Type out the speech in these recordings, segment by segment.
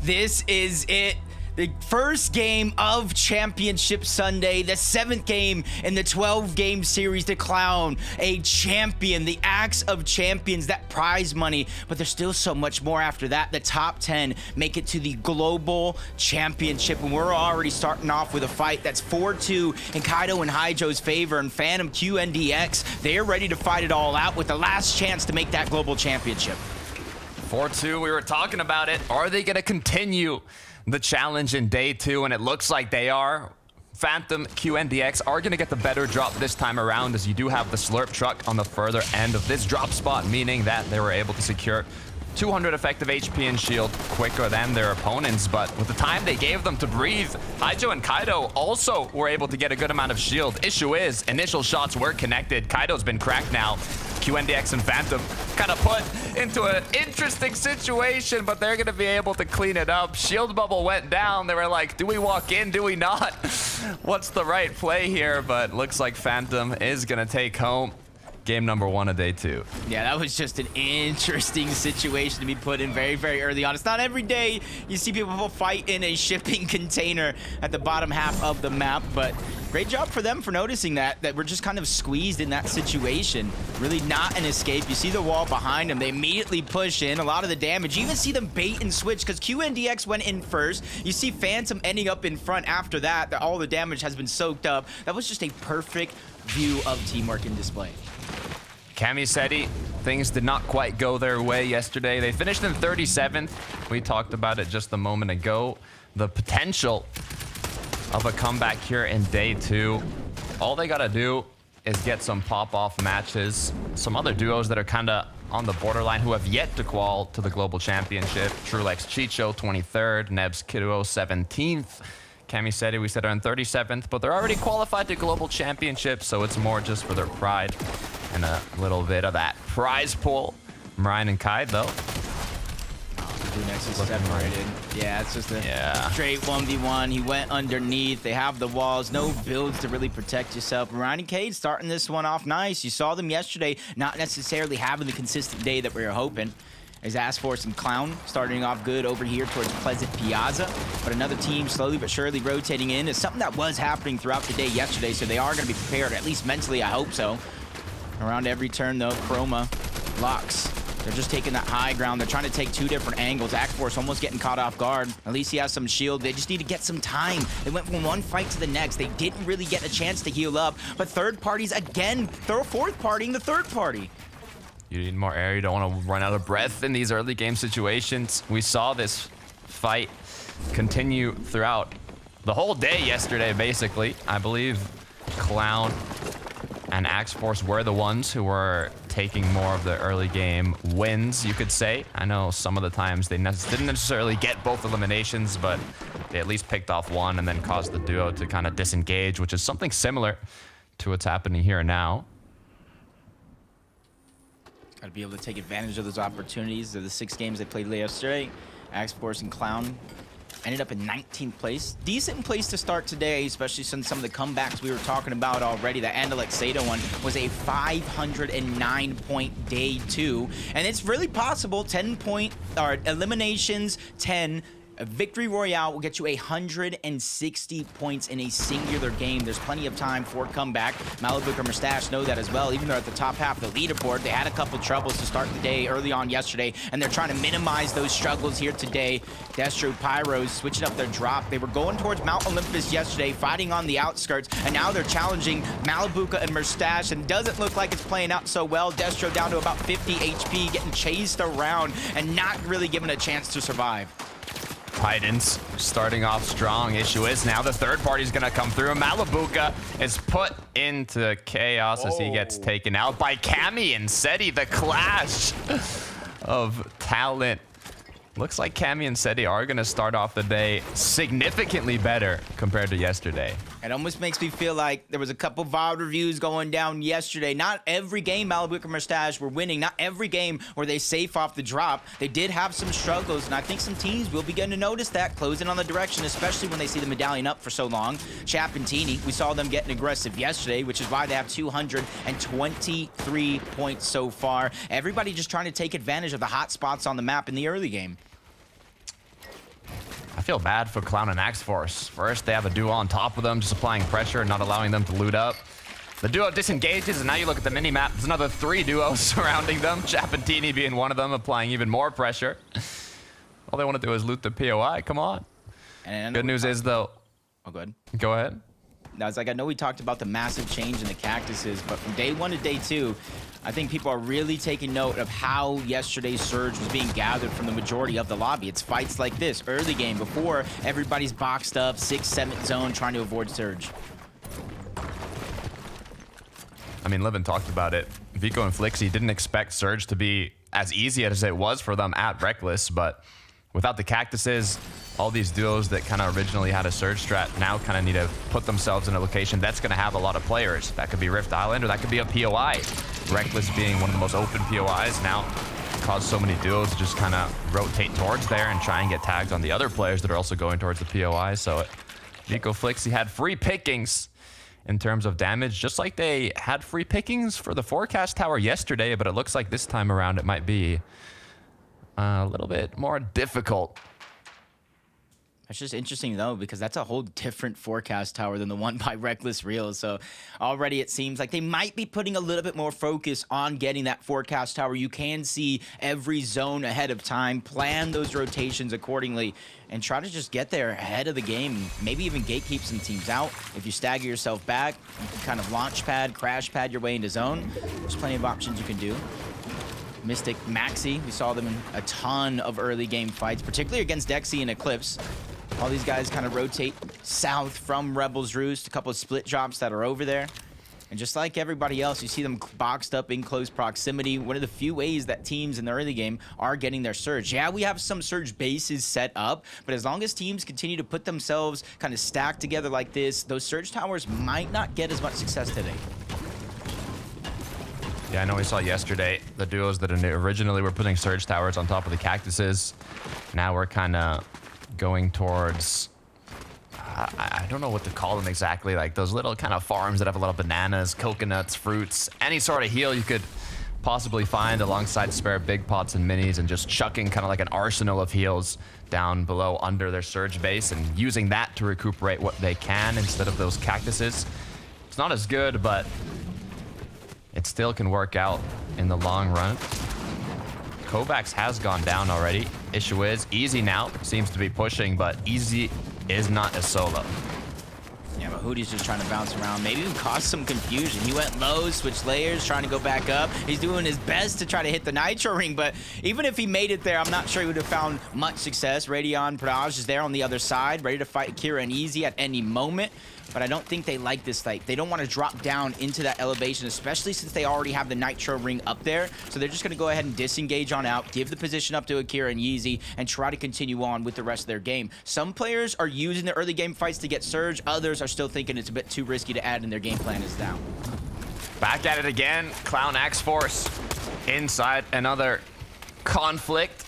This is it. The first game of Championship Sunday, the 7th game in the 12-game series to crown a champion, the Axe of Champions, that prize money. But there's still so much more after that. The top 10 make it to the Global Championship, and we're already starting off with a fight that's 4-2 in Kaido and Haijo's favor, and Phantom QNDX, they're ready to fight it all out with the last chance to make that Global Championship. 4-2, we were talking about it. Are they going to continue the challenge in day 2? And it looks like they are. Phantom QNDX are going to get the better drop this time around, as you do have the slurp truck on the further end of this drop spot, meaning that they were able to secure 200 effective HP and shield quicker than their opponents. But with the time they gave them to breathe, Haijo and Kaido also were able to get a good amount of shield. Issue is, initial shots were connected. Kaido's been cracked now. QNDX and Phantom kind of put into an interesting situation, but they're going to be able to clean it up. Shield bubble went down. They were like, do we walk in? Do we not? What's the right play here? But looks like Phantom is going to take home game number 1 of day 2. Yeah, that was just an interesting situation to be put in very, very early on. It's not every day you see people fight in a shipping container at the bottom half of the map, but great job for them for noticing that we're just kind of squeezed in that situation. Really not an escape. You see the wall behind them. They immediately push in a lot of the damage. You even see them bait and switch because QNDX went in first. You see Phantom ending up in front after that. All the damage has been soaked up. That was just a perfect view of teamwork in display. Camiseti, things did not quite go their way yesterday. They finished in 37th. We talked about it just a moment ago. The potential of a comeback here in day 2. All they gotta do is get some pop-off matches. Some other duos that are kind of on the borderline who have yet to qual to the Global Championship. Trulex Chicho, 23rd. Nebs Kiddo, 17th. Camiseti, we said, are in 37th, but they're already qualified to Global Championship, so it's more just for their pride and a little bit of that prize pool. Ryan and Kai, though. Next is separated. Yeah, it's just a straight 1v1. He went underneath. They have the walls. No builds to really protect yourself. Ryan and Cade starting this one off nice. You saw them yesterday not necessarily having the consistent day that we were hoping. As Asforce and Clown starting off good over here towards Pleasant Piazza. But another team slowly but surely rotating in is something that was happening throughout the day yesterday, so they are going to be prepared, at least mentally, I hope so. Around every turn, though, Chroma locks. They're just taking that high ground. They're trying to take 2 different angles. Akforce almost getting caught off guard. At least he has some shield. They just need to get some time. They went from one fight to the next. They didn't really get a chance to heal up. But third parties, again, fourth partying the third party. You need more air. You don't want to run out of breath in these early game situations. We saw this fight continue throughout the whole day yesterday, basically. I believe Clown and Axe Force were the ones who were taking more of the early game wins, you could say. I know some of the times they didn't necessarily get both eliminations, but they at least picked off one and then caused the duo to kind of disengage, which is something similar to what's happening here now. Got to be able to take advantage of those opportunities. Of the 6 games they played yesterday, Axe Force and Clown ended up in 19th place. Decent place to start today, especially since some of the comebacks we were talking about already. The Andalek Seda one was a 509-point day 2. And it's really possible 10-point or eliminations, 10. A victory royale will get you 160 points in a singular game. There's plenty of time for comeback. Malibu or Mustache know that as well. Even though at the top half of the leaderboard, they had a couple troubles to start the day early on yesterday, and they're trying to minimize those struggles here today. Destro Pyros switching up their drop. They were going towards Mount Olympus yesterday, fighting on the outskirts, and now they're challenging Malibuca and Mustache, and doesn't look like it's playing out so well. Destro down to about 50 HP, getting chased around, and not really given a chance to survive. Titans starting off strong. Issue is now the third party's gonna come through. Malibuca is put into chaos as he gets taken out by Cami and Seti. The clash of talent. Looks like Cami and Seti are gonna start off the day significantly better compared to yesterday. It almost makes me feel like there was a couple VOD reviews going down yesterday. Not every game Malibu and Mustache were winning. Not every game were they safe off the drop. They did have some struggles, and I think some teams will begin to notice that, closing on the direction, especially when they see the medallion up for so long. Chap and Teeny, we saw them getting aggressive yesterday, which is why they have 223 points so far. Everybody just trying to take advantage of the hot spots on the map in the early game. feel bad for Clown and Axe Force. First, they have a duo on top of them, just applying pressure and not allowing them to loot up. The duo disengages, and now you look at the mini-map, there's another 3 duos surrounding them, Chapantini being one of them, applying even more pressure. All they want to do is loot the POI, come on. And good news is, though... Oh, go ahead. Go ahead. Now, it's like, I know we talked about the massive change in the cactuses, but from day 1 to day 2, I think people are really taking note of how yesterday's surge was being gathered from the majority of the lobby. It's fights like this, early game, before everybody's boxed up, 6th, 7th zone, trying to avoid surge. I mean, Levin talked about it. Vico and Flixie didn't expect Surge to be as easy as it was for them at Reckless, but without the cactuses, all these duos that kind of originally had a Surge strat now kind of need to put themselves in a location that's going to have a lot of players. That could be Rift Island, or that could be a POI. Reckless being one of the most open POIs now caused so many duos to just kind of rotate towards there and try and get tagged on the other players that are also going towards the POI. So Vico Flixie had free pickings in terms of damage, just like they had free pickings for the forecast tower yesterday, but it looks like this time around it might be a little bit more difficult. It's just interesting, though, because that's a whole different forecast tower than the one by Reckless Real. So already it seems like they might be putting a little bit more focus on getting that forecast tower. You can see every zone ahead of time, plan those rotations accordingly, and try to just get there ahead of the game. Maybe even gatekeep some teams out. If you stagger yourself back, you can kind of launch pad, crash pad your way into zone. There's plenty of options you can do. Mystic, Maxi, we saw them in a ton of early game fights, particularly against Dexy and Eclipse. All these guys kind of rotate south from Rebel's Roost, a couple of split drops that are over there. And just like everybody else, you see them boxed up in close proximity. One of the few ways that teams in the early game are getting their surge. Yeah, we have some surge bases set up, but as long as teams continue to put themselves kind of stacked together like this, those surge towers might not get as much success today. Yeah, I know we saw yesterday the duos that originally were putting surge towers on top of the cactuses. Now we're kind of going towards, I don't know what to call them exactly, like those little kind of farms that have a lot of bananas, coconuts, fruits, any sort of heal you could possibly find alongside spare big pots and minis, and just chucking kind of like an arsenal of heals down below under their surge base and using that to recuperate what they can instead of those cactuses. It's not as good, but it still can work out in the long run. Kovacs has gone down already. Issue is, Easy now seems to be pushing, but Easy is not a solo. Yeah, but Hootie's just trying to bounce around, maybe even cause some confusion. He went low, switched layers, trying to go back up. He's doing his best to try to hit the Nitro Ring, but even if he made it there, I'm not sure he would have found much success. Radion Praj is there on the other side, ready to fight Kira and Easy at any moment. But I don't think they like this fight. They don't want to drop down into that elevation, especially since they already have the Nitro Ring up there. So they're just going to go ahead and disengage on out, give the position up to Akira and Yeezy, and try to continue on with the rest of their game. Some players are using the early game fights to get surge. Others are still thinking it's a bit too risky to add, and their game plan is down. Back at it again. Clown Axe Force inside another conflict.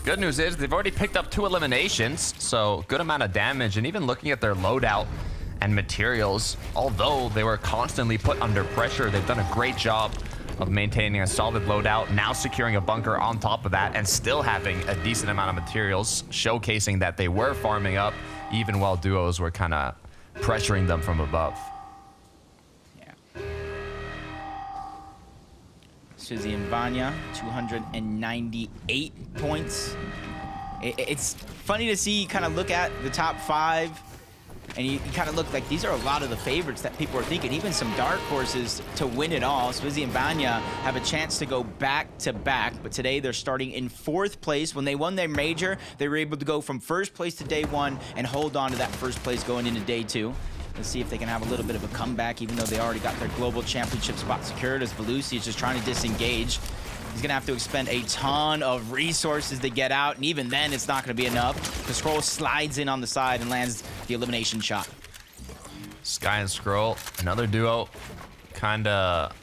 Good news is they've already picked up 2 eliminations, so good amount of damage. And even looking at their loadout and materials, although they were constantly put under pressure, they've done a great job of maintaining a solid loadout, now securing a bunker on top of that, and still having a decent amount of materials, showcasing that they were farming up even while duos were kind of pressuring them from above. Yeah. Suzy and Vanya, 298 points. It's funny to see, kind of look at the top 5, and you kind of look like these are a lot of the favorites that people are thinking, even some dark horses to win it all. Swizzy and Vanya have a chance to go back-to-back, but today they're starting in 4th place. When they won their major, they were able to go from 1st place to day 1 and hold on to that 1st place going into day 2. Let's see if they can have a little bit of a comeback, even though they already got their global championship spot secured, as Velusi is just trying to disengage. He's going to have to expend a ton of resources to get out, and even then, it's not going to be enough. The Scroll slides in on the side and lands the elimination shot. Sky and Scroll, another duo, kind of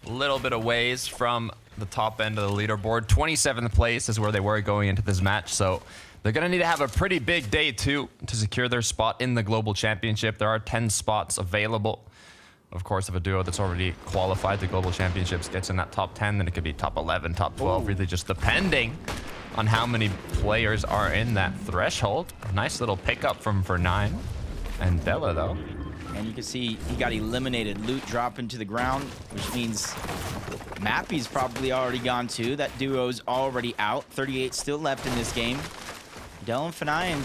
a little bit of ways from the top end of the leaderboard. 27th place is where they were going into this match, so they're going to need to have a pretty big day, too, to secure their spot in the Global Championship. There are 10 spots available. Of course, if a duo that's already qualified to Global Championships gets in that top 10, then it could be top 11, top 12, really just depending on how many players are in that threshold. Nice little pickup from For9 and Della, though. And you can see he got eliminated. Loot dropping to the ground, which means Mappy's probably already gone too. That duo's already out. 38 still left in this game. Dell and Fanayan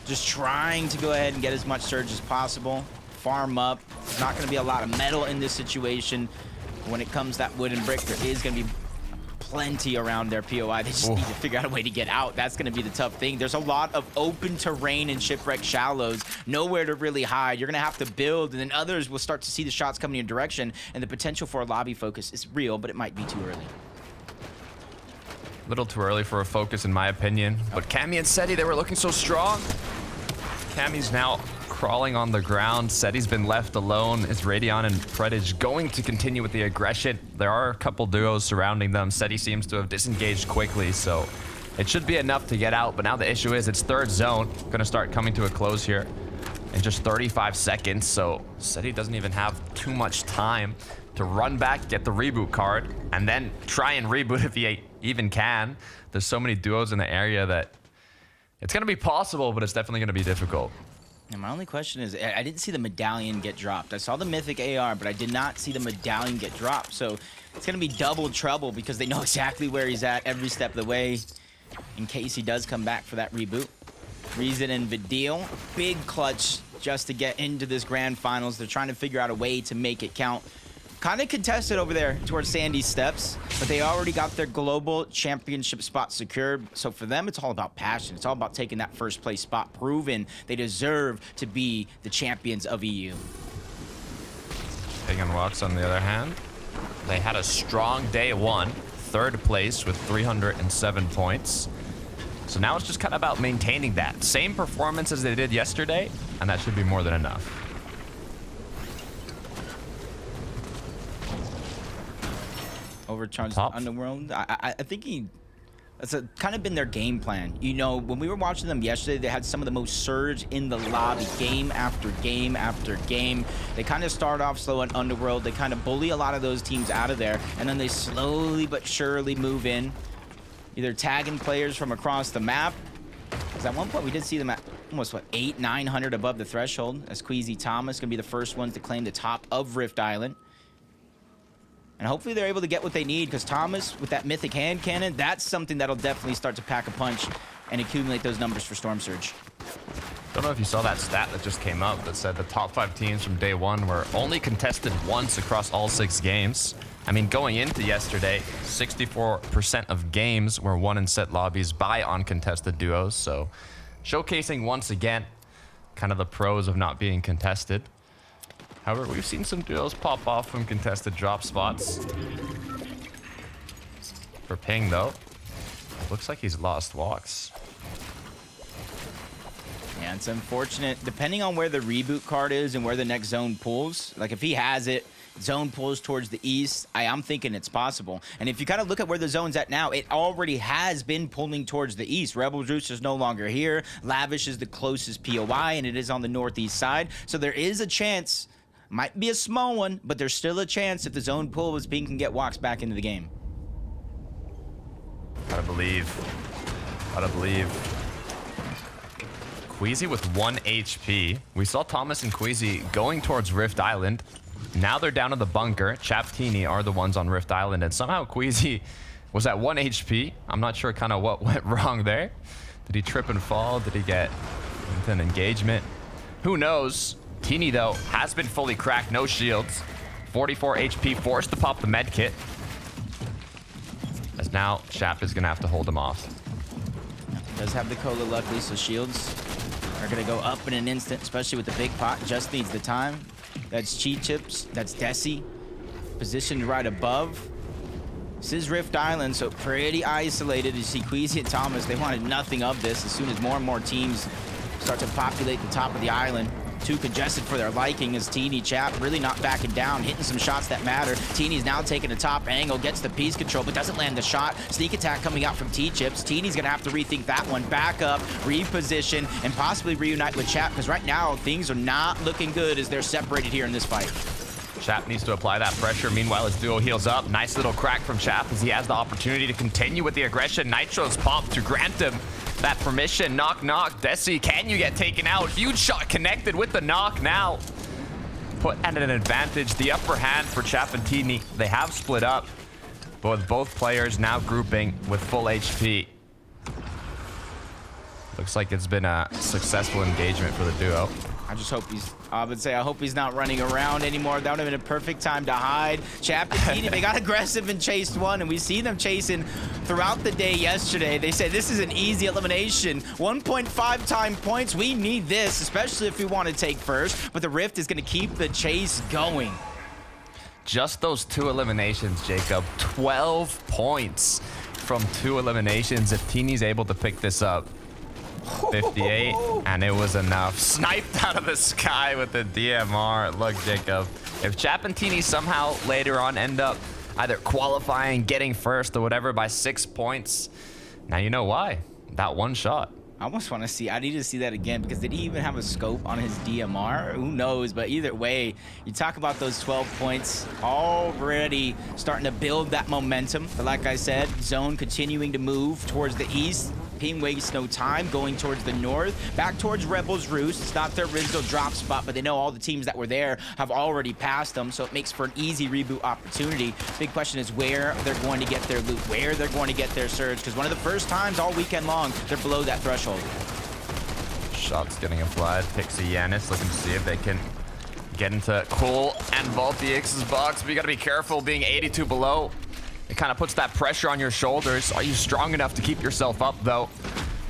just trying to go ahead and get as much surge as possible. Farm up. There's not going to be a lot of metal in this situation. When it comes to that wooden brick, there is going to be plenty around their POI. They just need to figure out a way to get out. That's going to be the tough thing. There's a lot of open terrain in Shipwreck Shallows. Nowhere to really hide. You're going to have to build, and then others will start to see the shots coming in your direction, and the potential for a lobby focus is real, but it might be too early. A little too early for a focus, in my opinion. But Cammy and Seti, they were looking so strong. Cammy's now crawling on the ground. Seti's been left alone. Is Radion and Predage going to continue with the aggression? There are a couple duos surrounding them. Seti seems to have disengaged quickly, so it should be enough to get out. But now the issue is it's third zone. Going to start coming to a close here in just 35 seconds. So Seti doesn't even have too much time to run back, get the reboot card, and then try and reboot if he even can. There's so many duos in the area that it's going to be possible, but it's definitely going to be difficult. And my only question is, I didn't see the medallion get dropped. I saw the mythic AR, but I did not see the medallion get dropped. So it's going to be double trouble because they know exactly where he's at every step of the way in case he does come back for that reboot. Reason and Vidil, big clutch just to get into this grand finals. They're trying to figure out a way to make it count. Kind of contested over there towards Sandy's steps, but they already got their global championship spot secured. So for them, it's all about passion. It's all about taking that first place spot, proving they deserve to be the champions of EU. Pagan Walks, on the other hand, they had a strong day one, third place with 307 points. So now it's just kind of about maintaining that. Same performance as they did yesterday, and that should be more than enough. Overcharged Underworld. I think that's kind of been their game plan. You know, when we were watching them yesterday, they had some of the most surge in the lobby, game after game after game. They kind of start off slow on Underworld. They kind of bully a lot of those teams out of there, and then they slowly but surely move in, either tagging players from across the map. Because at one point we did see them at almost, what, 800-900 above the threshold, as Queasy Thomas going to be the first ones to claim the top of Rift Island. And hopefully they're able to get what they need, because Thomas, with that mythic hand cannon, that's something that'll definitely start to pack a punch and accumulate those numbers for Storm Surge. Don't know if you saw that stat that just came up that said the top 5 teams from day one were only contested once across all 6 games. I mean, going into yesterday, 64% of games were won in set lobbies by uncontested duos. So showcasing once again kind of the pros of not being contested. However, we've seen some duos pop off from contested drop spots. For Ping, though, looks like he's lost walks. Yeah, it's unfortunate. Depending on where the reboot card is and where the next zone pulls, like if he has it, zone pulls towards the east, I'm thinking it's possible. And if you kind of look at where the zone's at now, it already has been pulling towards the east. Rebel Juice is no longer here. Lavish is the closest POI, and it is on the northeast side. So there is a chance. Might be a small one, but there's still a chance if the zone pulls, Ping can get walks back into the game. Gotta believe. Gotta believe. Queasy with 1 HP. We saw Thomas and Queasy going towards Rift Island. Now they're down in the bunker. Chaptini are the ones on Rift Island, and somehow Queasy was at 1 HP. I'm not sure kind of what went wrong there. Did he trip and fall? Did he get into an engagement? Who knows? Teeny, though, has been fully cracked. No shields. 44 HP, forced to pop the med kit. As now, Chap is going to have to hold him off. Does have the cola, luckily, so shields are going to go up in an instant, especially with the big pot. Just needs the time. That's Cheat Chips. That's Desi. Positioned right above. This is Rift Island, so pretty isolated. You see Queasy and Thomas, they wanted nothing of this. As soon as more and more teams start to populate the top of the island, too congested for their liking, as Teeny Chap really not backing down, hitting some shots that matter. Teeny's now taking a top angle, gets the piece control, but doesn't land the shot. Sneak attack coming out from T-Chips. Teeny's gonna have to rethink that one. Back up, reposition, and possibly reunite with Chap, because right now things are not looking good as they're separated here in this fight. Chap needs to apply that pressure. Meanwhile, his duo heals up. Nice little crack from Chap as he has the opportunity to continue with the aggression. Nitro's popped to grant him that permission. Knock, knock. Desi, can you get taken out? Huge shot connected with the knock now. Put at an advantage. The upper hand for Chap and Tini. They have split up, but with both players now grouping with full HP. Looks like it's been a successful engagement for the duo. I just hope I hope he's not running around anymore. That would have been a perfect time to hide. Chap and Tini, they got aggressive and chased one, and we see them chasing throughout the day yesterday. They said this is an easy elimination. 1.5 time points. We need this, especially if we want to take first. But the Rift is going to keep the chase going. Just those 2 eliminations, Jacob. 12 points from 2 eliminations. If Tini's able to pick this up. 58, and it was enough. Sniped out of the sky with the DMR. Look, Jacob, if Chap and Tini somehow later on end up either qualifying, getting first, or whatever by 6 points, now you know why. That one shot. I almost want to see, I need to see that again, because did he even have a scope on his DMR? Who knows? But either way, you talk about those 12 points already starting to build that momentum. But like I said, zone continuing to move towards the east. Team wastes no time going towards the north, back towards Rebels Roost. It's not their original drop spot, but they know all the teams that were there have already passed them, so it makes for an easy reboot opportunity. Big question is where they're going to get their loot, where they're going to get their surge, because one of the first times all weekend long, they're below that threshold. Shots getting applied. Pixie, Yanis looking to see if they can get into Cool and VaultDX's box, but you got to be careful being 82 below. It kind of puts that pressure on your shoulders. Are you strong enough to keep yourself up, though?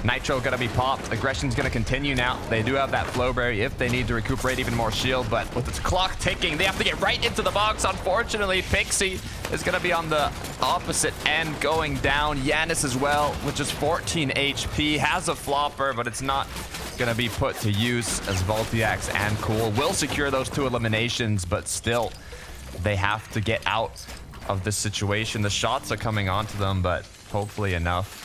Nitro gonna be popped. Aggression's gonna continue now. They do have that Flowberry if they need to recuperate even more shield, but with its clock ticking, they have to get right into the box. Unfortunately, Pixie is gonna be on the opposite end going down. Yanis as well, with just 14 HP, has a flopper, but it's not gonna be put to use as VaultDX and Cool will secure those 2 eliminations, but still, they have to get out of this situation. The shots are coming onto them, but hopefully enough.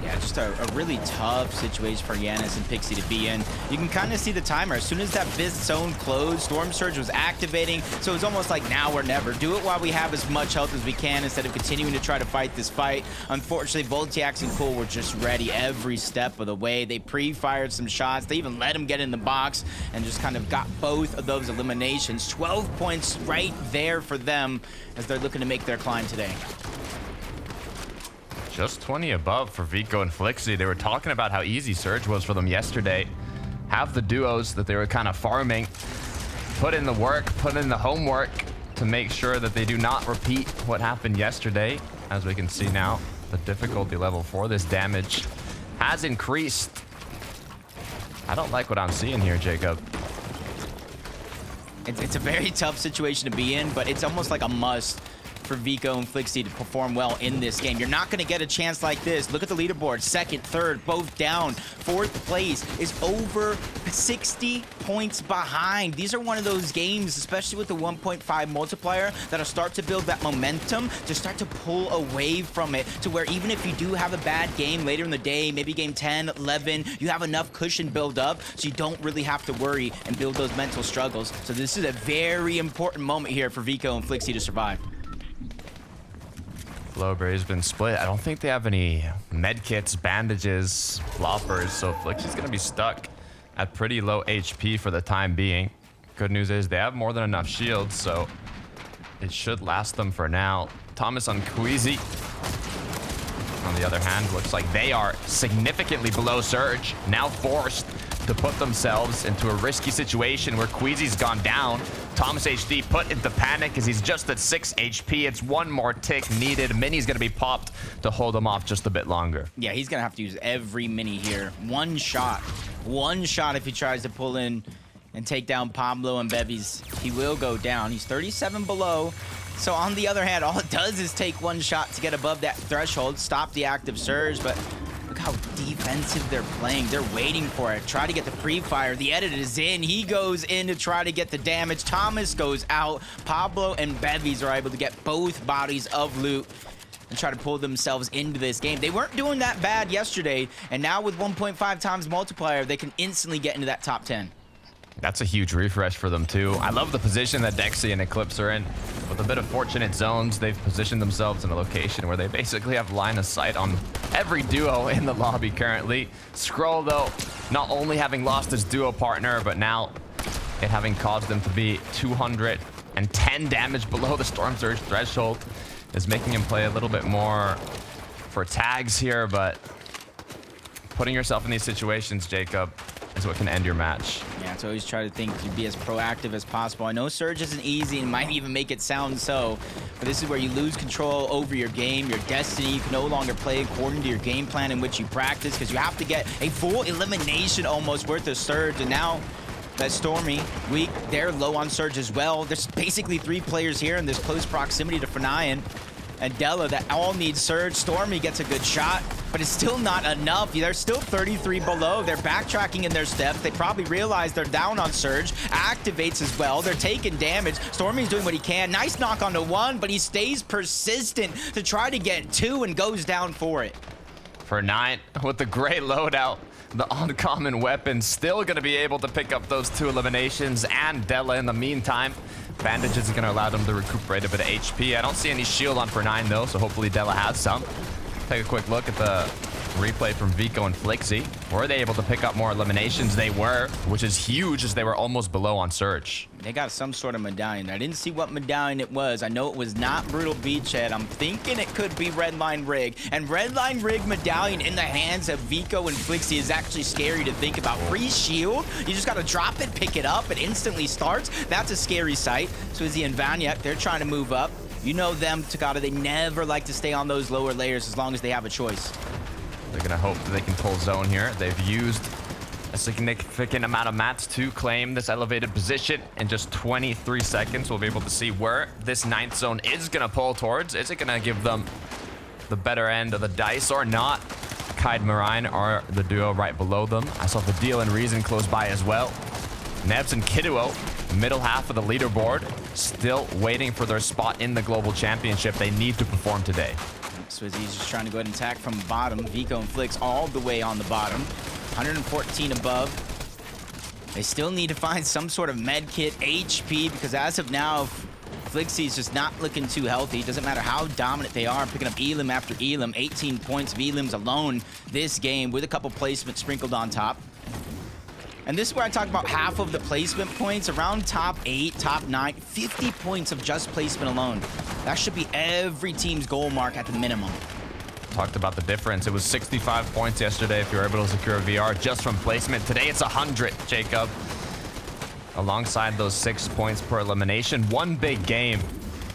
Yeah, just a really tough situation for Yanis and Pixie to be in. You can kind of see the timer. As soon as that fifth zone closed, Storm Surge was activating. So it's almost like now or never. Do it while we have as much health as we can instead of continuing to try to fight this fight. Unfortunately, VaultDX and Cool were just ready every step of the way. They pre-fired some shots. They even let him get in the box and just kind of got both of those eliminations. 12 points right there for them as they're looking to make their climb today. Just 20 above for Vico and Flixie. They were talking about how easy Surge was for them yesterday. Have the duos that they were kind of farming. Put in the work, put in the homework to make sure that they do not repeat what happened yesterday. As we can see now, the difficulty level for this damage has increased. I don't like what I'm seeing here, Jacob. It's a very tough situation to be in, but it's almost like a must for Vico and Flixie to perform well in this game. You're not going to get a chance like this. Look at the leaderboard. Second, third, both down. Fourth place is over 60 points behind. These are one of those games, especially with the 1.5 multiplier, that'll start to build that momentum to start to pull away from it to where even if you do have a bad game later in the day, maybe game 10, 11, you have enough cushion build up so you don't really have to worry and build those mental struggles. So this is a very important moment here for Vico and Flixie to survive. Flowberry's been split. I don't think they have any medkits, bandages, floppers, so Flixie's gonna be stuck at pretty low HP for the time being. Good news is they have more than enough shields, so it should last them for now. Thomas on Queasy, on the other hand, looks like they are significantly below Surge, now forced to put themselves into a risky situation where Queasy's gone down. Thomas HD put into panic as he's just at 6 HP. It's one more tick needed. Mini's going to be popped to hold him off just a bit longer. Yeah, he's going to have to use every mini here. One shot if he tries to pull in and take down Pablo and Bevies. He will go down. He's 37 below. So on the other hand, all it does is take one shot to get above that threshold, stop the active surge, but look how defensive they're playing. They're waiting for it. Try to get the pre-fire. The edit is in. He goes in to try to get the damage. Thomas goes out. Pablo and Bevies are able to get both bodies of loot and try to pull themselves into this game. They weren't doing that bad yesterday, and now with 1.5 times multiplier, they can instantly get into that top 10. That's a huge refresh for them, too. I love the position that Dexy and Eclipse are in. With a bit of fortunate zones, they've positioned themselves in a location where they basically have line of sight on every duo in the lobby currently. Skrull, though, not only having lost his duo partner, but now it having caused them to be 210 damage below the Storm Surge threshold is making him play a little bit more for tags here, but putting yourself in these situations, Jacob, is what can end your match. Yeah, so always try to think to be as proactive as possible. I know Surge isn't easy and might even make it sound so, but this is where you lose control over your game, your destiny. You can no longer play according to your game plan in which you practice because you have to get a full elimination almost worth of Surge. And now that Stormy, weak, they're low on Surge as well. There's basically 3 players here in this close proximity to Fnayan and Della that all need Surge. Stormy gets a good shot, but it's still not enough. They're still 33 below. They're backtracking in their steps. They probably realize they're down on Surge. Activates as well. They're taking damage. Stormy's doing what he can. Nice knock onto 1, but he stays persistent to try to get 2 and goes down for it. For 9, with the great loadout, the uncommon weapon still going to be able to pick up those 2 eliminations, and Della in the meantime. Bandage is going to allow them to recuperate a bit of HP. I don't see any shield on for 9 though, so hopefully Della has some. Take a quick look at the replay from Vico and Flixie. Were they able to pick up more eliminations? They were, which is huge as they were almost below on Surge. They got some sort of medallion. I didn't see what medallion it was. I know it was not Brutal Beachhead. I'm thinking it could be Redline Rig. And Redline Rig medallion in the hands of Vico and Flixie is actually scary to think about. Free shield. You just got to drop it, pick it up. It instantly starts. That's a scary sight. So Izzy and Vanya, they're trying to move up. You know them, Takata. They never like to stay on those lower layers as long as they have a choice. They're going to hope that they can pull zone here. They've used a significant amount of mats to claim this elevated position. In just 23 seconds, we'll be able to see where this 9th zone is going to pull towards. Is it going to give them the better end of the dice or not? Kaid Marine are the duo right below them. I saw the Deal and Reason close by as well. Nebs and Kiduo, middle half of the leaderboard, still waiting for their spot in the Global Championship. They need to perform today. Swizzy's just trying to go ahead and attack from the bottom. Vico and Flix all the way on the bottom. 114 above. They still need to find some sort of med kit, HP, because as of now, Flixie's just not looking too healthy. Doesn't matter how dominant they are, picking up Elim after Elim. 18 points of Elim's alone this game with a couple placements sprinkled on top. And this is where I talk about half of the placement points, around top 8, top 9, 50 points of just placement alone. That should be every team's goal mark at the minimum. Talked about the difference. It was 65 points yesterday if you were able to secure a VR just from placement. Today it's 100, Jacob. Alongside those 6 points per elimination, one big game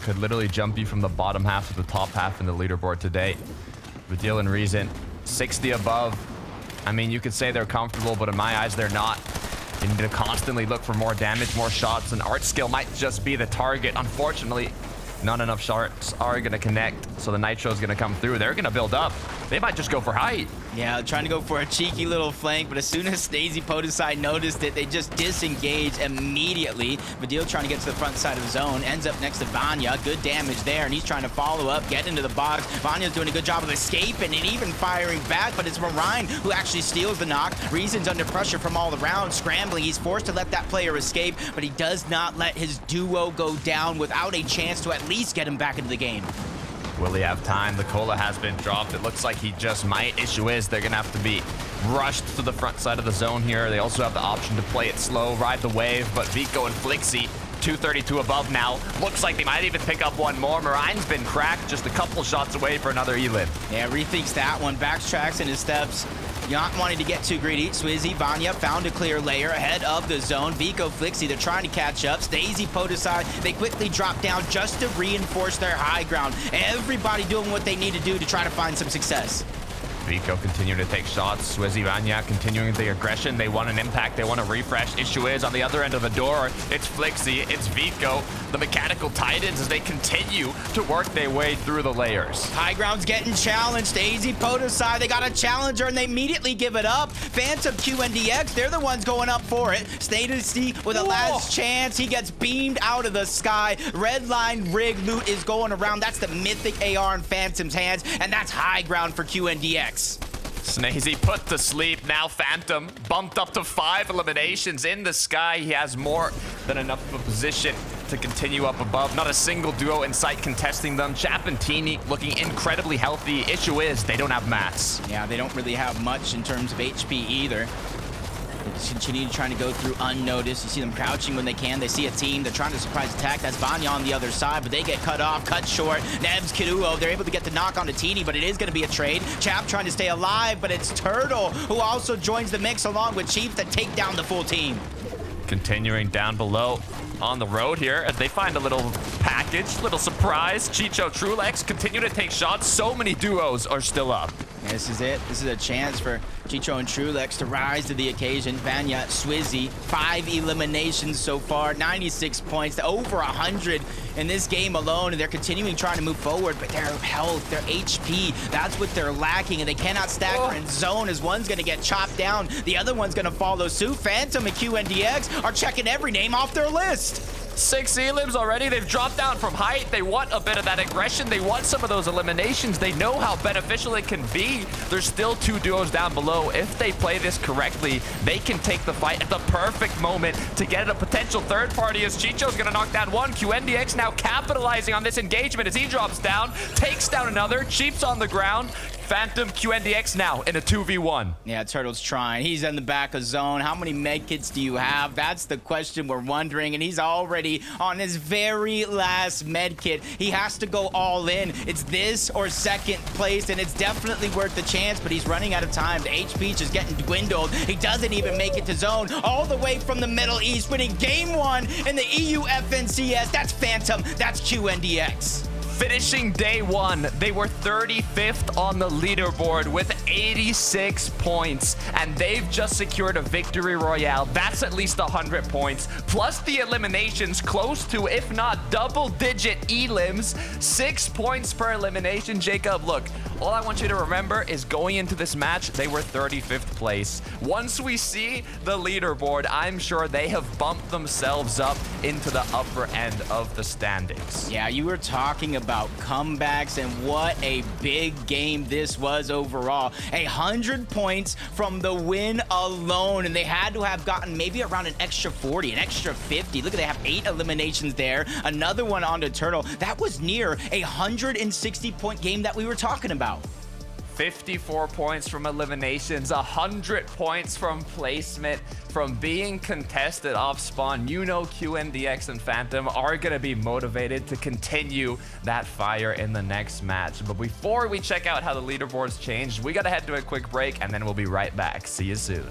could literally jump you from the bottom half to the top half in the leaderboard today. With Deal and Reason, 60 above. I mean, you could say they're comfortable, but in my eyes, they're not. You need to constantly look for more damage, more shots, and Art Skill might just be the target. Unfortunately, not enough shots are going to connect, so the Nitro is going to come through. They're going to build up. They might just go for height. Yeah, trying to go for a cheeky little flank, but as soon as Stacey Podeside noticed it, they just disengaged immediately. Vidil trying to get to the front side of the zone, ends up next to Vanya. Good damage there, and he's trying to follow up, get into the box. Vanya's doing a good job of escaping and even firing back, but it's Marine who actually steals the knock. Reason's under pressure from all around, scrambling. He's forced to let that player escape, but he does not let his duo go down without a chance to at least get him back into the game. Will he have time? The Cola has been dropped. It looks like he just might. Issue is they're going to have to be rushed to the front side of the zone here. They also have the option to play it slow, ride the wave, but Vico and Flixie, 232 above now. Looks like they might even pick up one more. Marine's been cracked, just a couple shots away for another Elim. Yeah, rethinks that one. Backtracks in his steps. Not wanting to get too greedy. Swizzy, Vanya found a clear layer ahead of the zone. Vico, Flixie, they're trying to catch up. Stacey Podeside, they quickly drop down just to reinforce their high ground. Everybody doing what they need to do to try to find some success. Vico continuing to take shots. Swizzy, Vanya continuing the aggression. They want an impact. They want a refresh. Issue is on the other end of the door. It's Flixie. It's Vico. The Mechanical Titans as they continue to work their way through the layers. High ground's getting challenged. Stacey Podeside, they got a challenger and they immediately give it up. Phantom QNDX, they're the ones going up for it. Stacey with a last chance. He gets beamed out of the sky. Redline Rig loot is going around. That's the mythic AR in Phantom's hands, and that's high ground for QNDX. Snazy put to sleep. Now Phantom bumped up to 5 eliminations in the sky. He has more than enough of a position to continue up above. Not a single duo in sight contesting them. Chap and Teeny looking incredibly healthy. Issue is they don't have mats. Yeah, they don't really have much in terms of HP either. They just continue trying to go through unnoticed. You see them crouching when they can. They see a team. They're trying to surprise attack. That's Vanya on the other side, but they get cut off, cut short. Nebs, Kiduo, they're able to get the knock onto Teeny, but it is going to be a trade. Chap trying to stay alive, but it's Turtle who also joins the mix along with Chief to take down the full team. Continuing down below on the road here as they find a little package, little surprise. Chicho, Trulex continue to take shots. So many duos are still up. Yeah, this is it. This is a chance for Chicho and Trulex to rise to the occasion. Vanya, Swizzy, 5 eliminations so far, 96 points, to over 100 in this game alone, and they're continuing trying to move forward, but their health, their HP, that's what they're lacking, and they cannot stack or in zone as one's going to get chopped down. The other one's going to follow suit. Phantom and QNDX are checking every name off their list. 6 elims already. They've dropped down from height. They want a bit of that aggression. They want some of those eliminations. They know how beneficial it can be. There's still 2 duos down below. If they play this correctly, they can take the fight at the perfect moment to get a potential third party as Chicho's going to knock down one. QNDX now capitalizing on this engagement as he drops down, takes down another. Chief's on the ground. Phantom, QNDX now in a 2v1. Yeah, Turtle's trying. He's in the back of zone. How many medkits do you have? That's the question we're wondering, and he's already on his very last medkit. He has to go all in. It's this or second place, and it's definitely worth the chance, but he's running out of time. The HP is just getting dwindled. He doesn't even make it to zone. All the way from the Middle East, winning game 1 in the EU FNCS. That's Phantom. That's QNDX. Finishing day 1, they were 35th on the leaderboard with 86 points, and they've just secured a victory royale. That's at least 100 points, plus the eliminations close to, if not double-digit elims, 6 points per elimination. Jacob, look, all I want you to remember is going into this match, they were 35th place. Once we see the leaderboard, I'm sure they have bumped themselves up into the upper end of the standings. Yeah, you were talking about comebacks, and what a big game this was overall. 100 points from the win alone, and they had to have gotten maybe around an extra 40, an extra 50. Look, they have 8 eliminations there. Another one onto Turtle. That was near a 160-point game that we were talking about. 54 points from eliminations, 100 points from placement, from being contested off spawn. You know QNDX and Phantom are going to be motivated to continue that fire in the next match. But before we check out how the leaderboards changed, we got to head to a quick break, and then we'll be right back. See you soon.